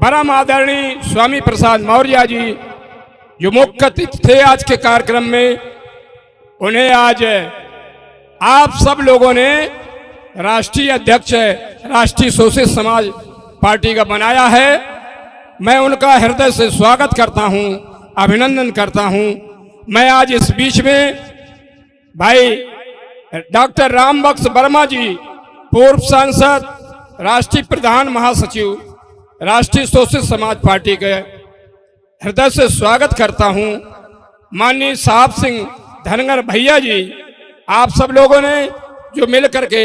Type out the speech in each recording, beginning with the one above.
परम आदरणीय स्वामी प्रसाद मौर्य जी जो मुख्य अतिथि थे आज के कार्यक्रम में, उन्हें आज आप सब लोगों ने राष्ट्रीय अध्यक्ष राष्ट्रीय सोशलिस्ट समाज पार्टी का बनाया है। मैं उनका हृदय से स्वागत करता हूं, अभिनंदन करता हूं। मैं आज इस बीच में भाई डॉक्टर रामबख्श वर्मा जी, पूर्व सांसद, राष्ट्रीय प्रधान महासचिव, राष्ट्रीय सोशलिस्ट समाज पार्टी के हृदय से स्वागत करता हूं। माननीय साहब सिंह धनगर भैया जी, आप सब लोगों ने जो मिलकर के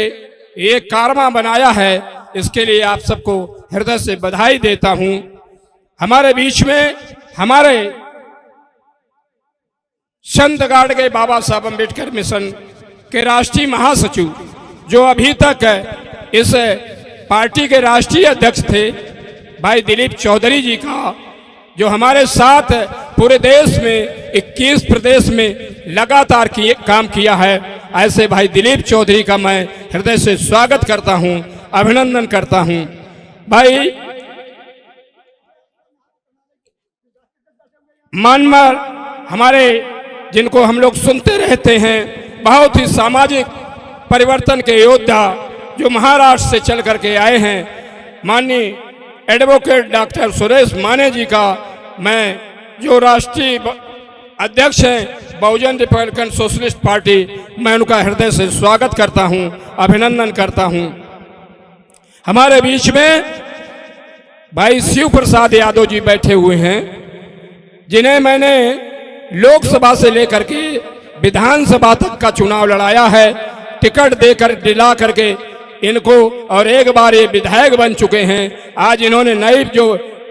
ये कारवां बनाया है, इसके लिए आप सबको हृदय से बधाई देता हूं। हमारे बीच में हमारे संत गाड़ गए बाबा साहब अम्बेडकर मिशन के राष्ट्रीय महासचिव, जो अभी तक इस पार्टी के राष्ट्रीय अध्यक्ष थे, भाई दिलीप चौधरी जी का, जो हमारे साथ पूरे देश में 21 प्रदेश में लगातार काम किया है, ऐसे भाई दिलीप चौधरी का मैं हृदय से स्वागत करता हूं, अभिनंदन करता हूं। भाई मानवर हमारे, जिनको हम लोग सुनते रहते हैं, बहुत ही सामाजिक परिवर्तन के योद्धा, जो महाराष्ट्र से चल करके आए हैं, माननीय एडवोकेट डॉक्टर सुरेश माने जी का मैं, जो राष्ट्रीय अध्यक्ष हैं बहुजन रिपब्लिकन सोशलिस्ट पार्टी, मैं उनका हृदय से स्वागत करता हूं, अभिनंदन करता हूं। हमारे बीच में भाई शिव प्रसाद यादव जी बैठे हुए हैं, जिन्हें मैंने लोकसभा से लेकर के विधानसभा तक का चुनाव लड़ाया है, टिकट देकर दिला करके इनको, और एक बार ये विधायक बन चुके हैं। आज इन्होंने नई जो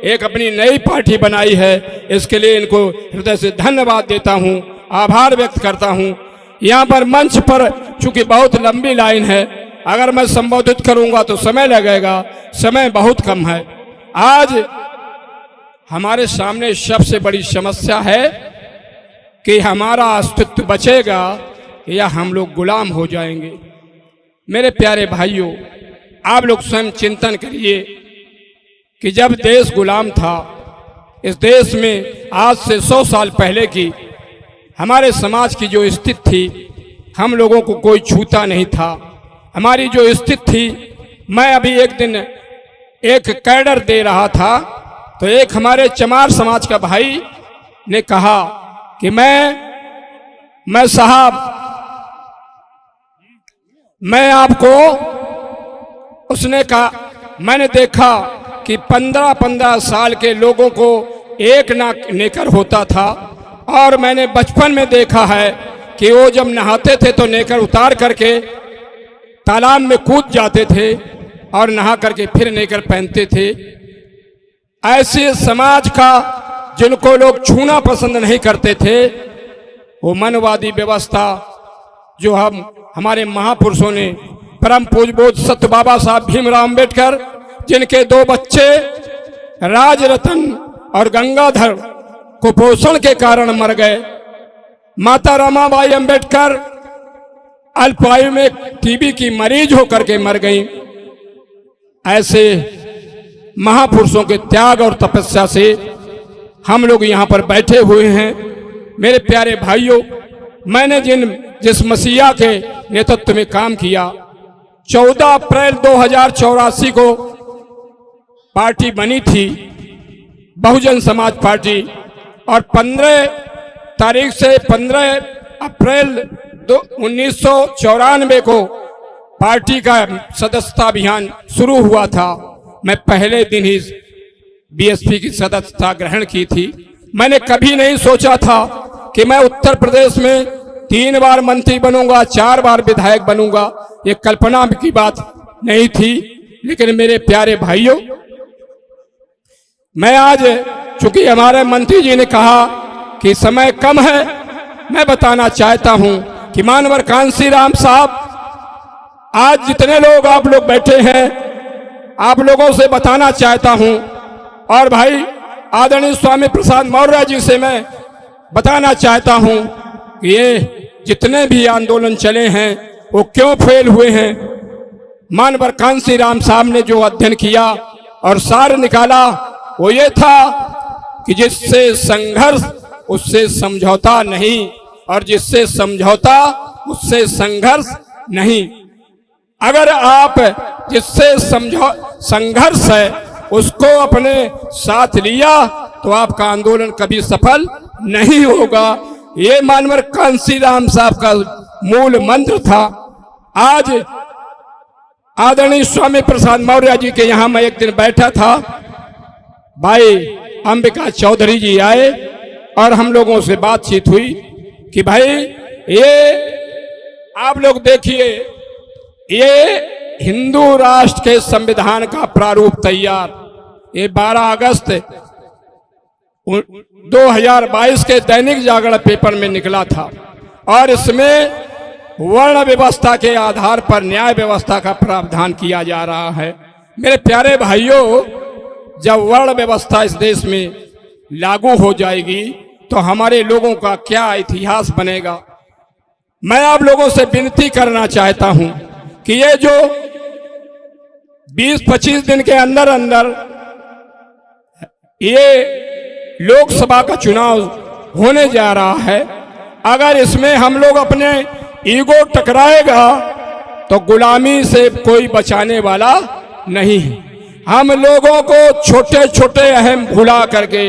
एक अपनी नई पार्टी बनाई है, इसके लिए इनको हृदय से धन्यवाद देता हूं, आभार व्यक्त करता हूं। यहाँ पर मंच पर चूंकि बहुत लंबी लाइन है, अगर मैं संबोधित करूंगा तो समय लगेगा, समय बहुत कम है। आज हमारे सामने सबसे बड़ी समस्या है कि हमारा अस्तित्व बचेगा या हम लोग गुलाम हो जाएंगे। मेरे प्यारे भाइयों, आप लोग स्वयं चिंतन करिए कि जब देश गुलाम था, इस देश में आज से 100 साल पहले की हमारे समाज की जो स्थिति थी, हम लोगों को कोई छूता नहीं था। हमारी जो स्थिति थी, मैं अभी एक दिन एक कैडर दे रहा था, तो एक हमारे चमार समाज का भाई ने कहा कि मैं साहब, मैं आपको, उसने कहा, मैंने देखा कि 15-15 साल के लोगों को एक नेकर होता था, और मैंने बचपन में देखा है कि वो जब नहाते थे तो नेकर उतार करके तालाब में कूद जाते थे और नहा करके फिर नेकर पहनते थे। ऐसे समाज का, जिनको लोग छूना पसंद नहीं करते थे, वो मनवादी व्यवस्था जो हमारे महापुरुषों ने, परम पूज्य सत्य बाबा साहब भीमराव अम्बेडकर, जिनके 2 बच्चे राजरतन और गंगाधर कुपोषण के कारण मर गए, माता रमाबाई अम्बेडकर अल्पायु में टीबी की मरीज होकर के मर गई। ऐसे महापुरुषों के त्याग और तपस्या से हम लोग यहाँ पर बैठे हुए हैं। मेरे प्यारे भाइयों, मैंने जिस मसीहा के नेतृत्व में काम किया, 14 अप्रैल 2084 को पार्टी बनी थी बहुजन समाज पार्टी, और 15 तारीख से 15 अप्रैल 1994 को पार्टी का सदस्यता अभियान शुरू हुआ था। मैं पहले दिन ही बीएसपी की सदस्यता ग्रहण की थी। मैंने कभी नहीं सोचा था कि मैं उत्तर प्रदेश में 3 बार मंत्री बनूंगा, 4 बार विधायक बनूंगा, ये कल्पना की बात नहीं थी। लेकिन मेरे प्यारे भाइयों, मैं आज, चूंकि हमारे मंत्री जी ने कहा कि समय कम है, मैं बताना चाहता हूं कि मानवर कांसी राम साहब, आज जितने लोग आप लोग बैठे हैं, आप लोगों से बताना चाहता हूं, और भाई आदरणीय स्वामी प्रसाद मौर्य जी से मैं बताना चाहता हूं कि ये जितने भी आंदोलन चले हैं वो क्यों फेल हुए हैं। मानवर कांसी राम साहब ने जो अध्ययन किया और सार निकाला, वो ये था कि जिससे संघर्ष उससे समझौता नहीं, और जिससे समझौता उससे संघर्ष नहीं। अगर आप जिससे संघर्ष है उसको अपने साथ लिया तो आपका आंदोलन कभी सफल नहीं होगा। ये मानवर कांसीराम साहब का मूल मंत्र था। आज आदरणीय स्वामी प्रसाद मौर्य जी के यहाँ मैं एक दिन बैठा था, भाई अंबिका चौधरी जी आए और हम लोगों से बातचीत हुई कि भाई ये आप लोग देखिए, ये हिंदू राष्ट्र के संविधान का प्रारूप तैयार, ये 12 अगस्त 2022 के दैनिक जागरण पेपर में निकला था, और इसमें वर्ण व्यवस्था के आधार पर न्याय व्यवस्था का प्रावधान किया जा रहा है। मेरे प्यारे भाइयों, जब वर्ण व्यवस्था इस देश में लागू हो जाएगी तो हमारे लोगों का क्या इतिहास बनेगा। मैं आप लोगों से विनती करना चाहता हूं कि ये जो 20-25 दिन के अंदर अंदर ये लोकसभा का चुनाव होने जा रहा है, अगर इसमें हम लोग अपने ईगो टकराएगा तो गुलामी से कोई बचाने वाला नहीं है। हम लोगों को छोटे छोटे अहम भुला करके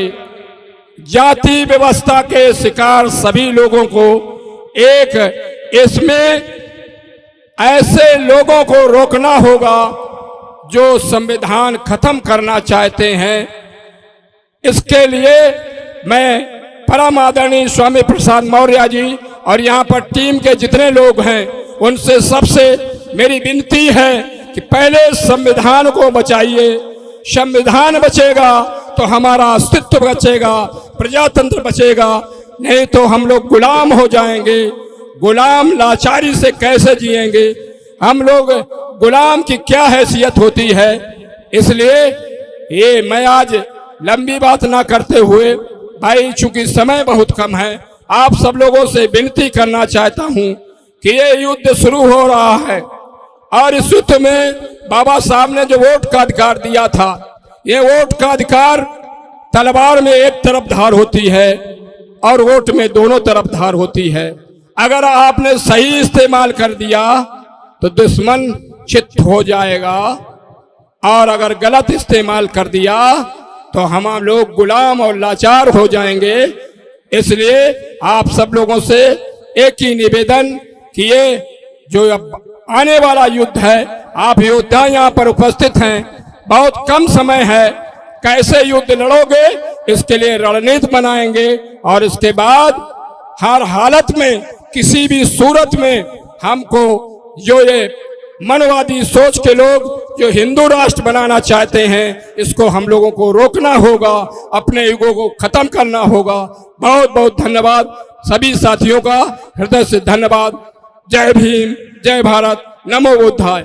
जाति व्यवस्था के शिकार सभी लोगों को एक इसमें ऐसे लोगों को रोकना होगा जो संविधान खत्म करना चाहते हैं। इसके लिए मैं परम आदरणीय स्वामी प्रसाद मौर्य जी और यहाँ पर टीम के जितने लोग हैं उनसे सबसे मेरी विनती है कि पहले संविधान को बचाइए। संविधान बचेगा तो हमारा अस्तित्व बचेगा, प्रजातंत्र बचेगा, नहीं तो हम लोग गुलाम हो जाएंगे। गुलाम लाचारी से कैसे जिएंगे? हम लोग गुलाम की क्या हैसियत होती है? इसलिए ये मैं आज लंबी बात ना करते हुए, भाई चूंकि समय बहुत कम है, आप सब लोगों से विनती करना चाहता हूं कि ये युद्ध शुरू हो रहा है और इस युद्ध में बाबा साहब ने जो वोट का अधिकार दिया था, ये वोट का अधिकार तलवार में एक तरफ धार होती है और वोट में दोनों तरफ धार होती है। अगर आपने सही इस्तेमाल कर दिया तो दुश्मन चित्त हो जाएगा, और अगर गलत इस्तेमाल कर दिया तो हम लोग गुलाम और लाचार हो जाएंगे। इसलिए आप सब लोगों से एक ही निवेदन कि ये जो अब आने वाला युद्ध है, आप योद्धा यहाँ पर उपस्थित हैं, बहुत कम समय है, कैसे युद्ध लड़ोगे इसके लिए रणनीति बनाएंगे, और इसके बाद हर हालत में किसी भी सूरत में हमको जो ये मनवादी सोच के लोग जो हिंदू राष्ट्र बनाना चाहते हैं, इसको हम लोगों को रोकना होगा, अपने युगों को खत्म करना होगा। बहुत बहुत धन्यवाद सभी साथियों का, हृदय से धन्यवाद। जय भीम, जय भारत, नमो बुद्धाय।